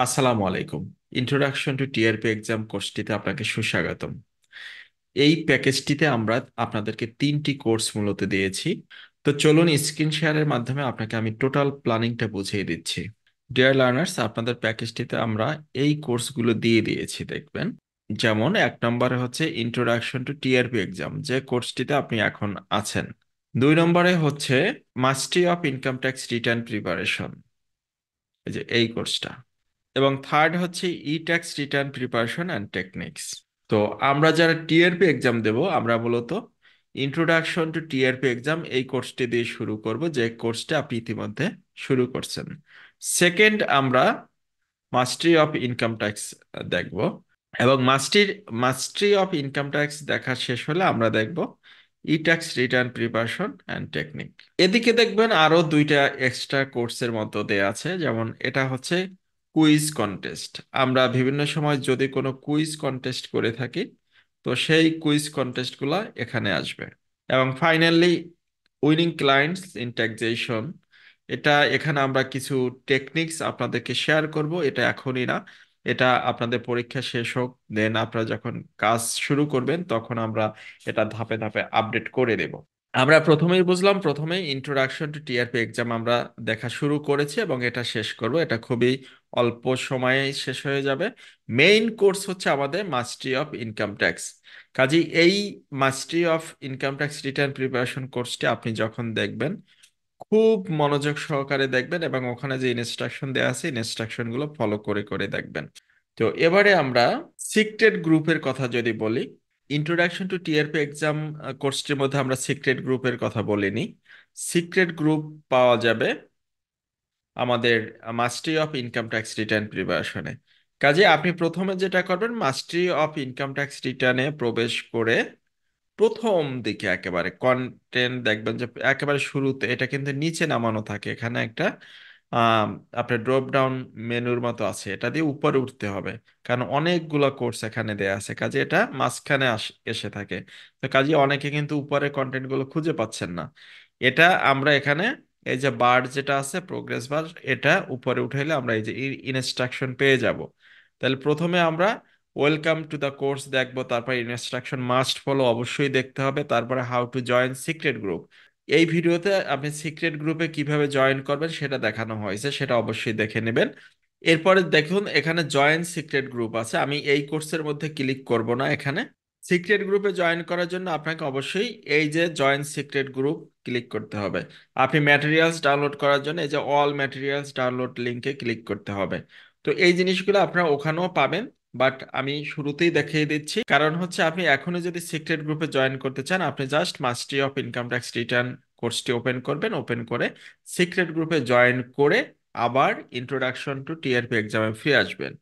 আসসালামু আলাইকুম। Introduction to TRP exam কোর্সটিতে আপনাকে সুস্বাগতম। এই প্যাকেজটিতে আমরা আপনাদেরকে তিনটি কোর্স মূলত দিয়েছি। তো চলুন স্ক্রিন শেয়ারের মাধ্যমে আপনাকে আমি টোটাল প্ল্যানিংটা বুঝিয়ে দিচ্ছি। ডিয়ার লার্নার্স, আপনাদের প্যাকেজটিতে আমরা এই কোর্সগুলো দিয়ে দিয়েছি দেখবেন। যেমন এক নম্বরে হচ্ছে ইন্ট্রোডাকশন টু টিআরপি এক্সাম, যে কোর্সটিতে আপনি এখন আছেন। দুই নম্বরে হচ্ছে mastery of income tax return preparation, এই যে এই কোর্সটা। এবং থার্ড হচ্ছে E tax return preparation and techniques. তো আমরা যারা টিআরপি এক্সাম দেব, আমরা মূলত ইন্ট্রোডাকশন টু টিআরপি এক্সাম এই কোর্সটি দিয়ে শুরু করব, যে কোর্সটা আপনি ইতিমধ্যে শুরু করছেন। সেকেন্ড, আমরা মাস্টারি অফ ইনকাম ট্যাক্স দেখব, এবং মাস্টারি অফ ইনকাম ট্যাক্স দেখা শেষ হলে আমরা দেখব E tax return preparation and technique. এদিকে দেখবেন আরো দুইটা এক্সট্রা কোর্সের মতো দেয়া আছে, যেমন এটা হচ্ছে কুইজ কন্টেস্ট। আমরা বিভিন্ন সময় যদি কোনো কুইজ কন্টেস্ট করে থাকি, তো সেই কুইজ কন্টেস্টগুলো এখানে আসবে। এবং finally winning clients in taxation, এটা এখানে আমরা কিছু টেকনিক্স আপনাদেরকে শেয়ার করব। এটা এখনই না, এটা আপনাদের পরীক্ষা শেষ হোক, দেন আপনারা যখন কাজ শুরু করবেন তখন আমরা এটা ধাপে ধাপে আপডেট করে দেব। আমরা প্রথমেই বুঝলাম, প্রথমেই ইন্ট্রোডাকশন টু টিআরপি এক্সাম আমরা দেখা শুরু করেছি এবং এটা শেষ করব। এটা খুবই অল্প সময়ে শেষ হয়ে যাবে। মেইন কোর্স হচ্ছে আমাদের মাস্টারি অফ ইনকাম ট্যাক্স। কাজেই এই mastery of income tax return preparation কোর্সটি আপনি যখন দেখবেন, খুব মনোযোগ সহকারে দেখবেন এবং ওখানে যে ইনস্ট্রাকশন দেওয়া আছে ইনস্ট্রাকশন গুলো ফলো করে করে দেখবেন। তো এবারে আমরা সিক্রেট গ্রুপের কথা যদি বলি, ইন্ট্রোডাকশন টু টিআরপি এক্সাম কোর্সটির মধ্যে আমরা সিক্রেট গ্রুপের কথা বলিনি। সিক্রেট গ্রুপ পাওয়া যাবে আমাদের মাস্টারি অফ ইনকাম ট্যাক্স রিটার্ন প্রিপারেশনে। কাজে আপনি প্রথমে যেটা করবেন, মাস্টারি অফ ইনকাম ট্যাক্স রিটার্নে প্রবেশ করে প্রথম দিকে একেবারে কন্টেন্ট দেখবেন যে একেবারে শুরুতে এটা কিন্তু নিচে নামানো থাকে, এখানে একটা আহ আপনার ড্রপ ডাউন মেনুর মতো আছে, এটা দিয়ে উপরে উঠতে হবে। কারণ অনেকগুলো কোর্স এখানে দেয়া আছে, কাজে এটা মাঝখানে এসে থাকে। তো কাজে অনেকে কিন্তু উপরে কন্টেন্ট গুলো খুঁজে পাচ্ছেন না। এটা আমরা এখানে এই যে বার যেটা আছে, প্রোগ্রেস বার, এটা উপরে উঠাইলে আমরা এই যে ইনস্ট্রাকশন পেয়ে যাব। তাহলে প্রথমে আমরা ওয়েলকাম টু দ্য কোর্স দেখবো, তারপর ইনস্ট্রাকশন মাস্ট ফলো অবশ্যই দেখতে হবে, তারপরে how to join secret group. এই ভিডিওতে আপনি সিক্রেট গ্রুপে কিভাবে জয়েন করবেন সেটা দেখানো হয়েছে, সেটা অবশ্যই দেখে নেবেন। এরপরে দেখুন এখানে জয়েন সিক্রেট গ্রুপ আছে, আমি এই কোর্সের মধ্যে ক্লিক করব না। এখানে সিক্রেট গ্রুপে জয়েন করার জন্য আপনাকে অবশ্যই এই যে জয়েন সিক্রেট গ্রুপ ক্লিক করতে হবে। আপনি ম্যাটেরিয়ালস ডাউনলোড করার জন্য এই যে অল ম্যাটেরিয়ালস ডাউনলোড লিংকে ক্লিক করতে হবে। তো এই জিনিসগুলো আপনারা ওখানেও পাবেন, বাট আমি শুরুতেই দেখিয়ে দিচ্ছি, কারণ হচ্ছে আপনি এখনই যদি সিক্রেট গ্রুপে জয়েন করতে চান, আপনি just mastery of income tax return কোর্সটি ওপেন করবেন, ওপেন করে সিক্রেট গ্রুপে জয়েন করে আবার ইন্ট্রোডাকশন টু টিআরপি এক্সামে ফিরে আসবেন।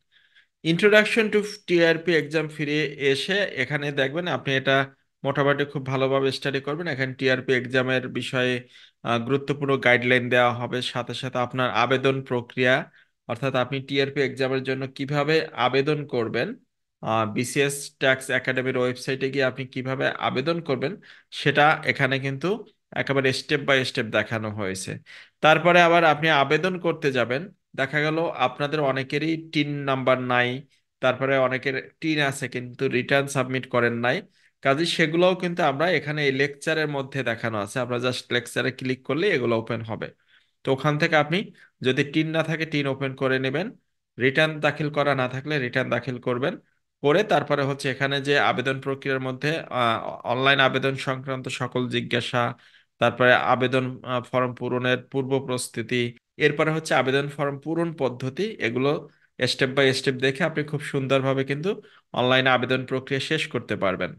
ইন্ট্রোডাকশন টু টিআরপি এক্সাম ফিরে এসে এখানে দেখবেন আপনি এটা মোটামুটি খুব ভালোভাবে স্টাডি করবেন। এখানে টিআরপি এক্সামের বিষয়ে গুরুত্বপূর্ণ গাইডলাইন দেওয়া হবে, সাথে সাথে আপনার আবেদন প্রক্রিয়া, অর্থাৎ আপনি টিআরপি এক্সামের জন্য কিভাবে আবেদন করবেন, বিসিএস ট্যাক্স একাডেমির ওয়েবসাইটে গিয়ে আপনি কিভাবে আবেদন করবেন, সেটা এখানে কিন্তু একেবারে স্টেপ বাই স্টেপ দেখানো হয়েছে। তারপরে আবার আপনি আবেদন করতে যাবেন, দেখা গেল আপনাদের অনেকেরই টিন নাম্বার নাই, তারপরে অনেকের টিন আছে কিন্তু রিটার্ন সাবমিট করেন নাই। কাজে সেগুলোও কিন্তু আমরা এখানে এই লেকচারের মধ্যে দেখানো আছে, আমরা জাস্ট লেকচারে ক্লিক করলে এগুলো ওপেন হবে। তো ওখান থেকে আপনি যদি টিন না থাকে টিন ওপেন করে নেবেন, রিটার্ন দাখিল করা না থাকলে রিটার্ন দাখিল করবেন। করে তারপরে হচ্ছে এখানে যে আবেদন প্রক্রিয়ার মধ্যে অনলাইন আবেদন সংক্রান্ত সকল জিজ্ঞাসা, তারপরে আবেদন ফর্ম পূরণের পূর্ব প্রস্তুতি, এরপরে হচ্ছে আবেদন ফর্ম পূরণ পদ্ধতি, এগুলো স্টেপ বাই স্টেপ দেখে আপনি খুব সুন্দরভাবে কিন্তু অনলাইনে আবেদন প্রক্রিয়া শেষ করতে পারবেন।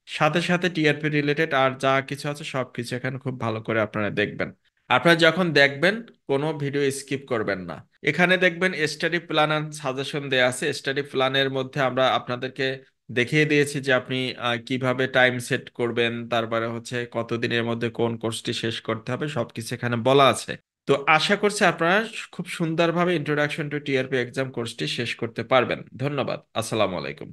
সাথে সাথে টিআরপি রিলেটেড আর যা কিছু আছে সবকিছু এখানে খুব ভালো করে আপনারা দেখবেন। আপনারা যখন দেখবেন কোনো ভিডিও স্কিপ করবেন না। এখানে দেখবেন স্টাডি প্ল্যান এন্ড সাজেশন দেয়া আছে। স্টাডি প্ল্যানের মধ্যে আমরা আপনাদেরকে দেখিয়ে দিয়েছি যে আপনি কিভাবে টাইম সেট করবেন, তারপরে হচ্ছে কতদিনের মধ্যে কোন কোর্সটি শেষ করতে হবে, সবকিছু এখানে বলা আছে। তো আশা করছি আপনারা খুব সুন্দরভাবে ইন্ট্রোডাকশন টু টিআরপি এক্সাম কোর্সটি শেষ করতে পারবেন। ধন্যবাদ। আসসালামু আলাইকুম।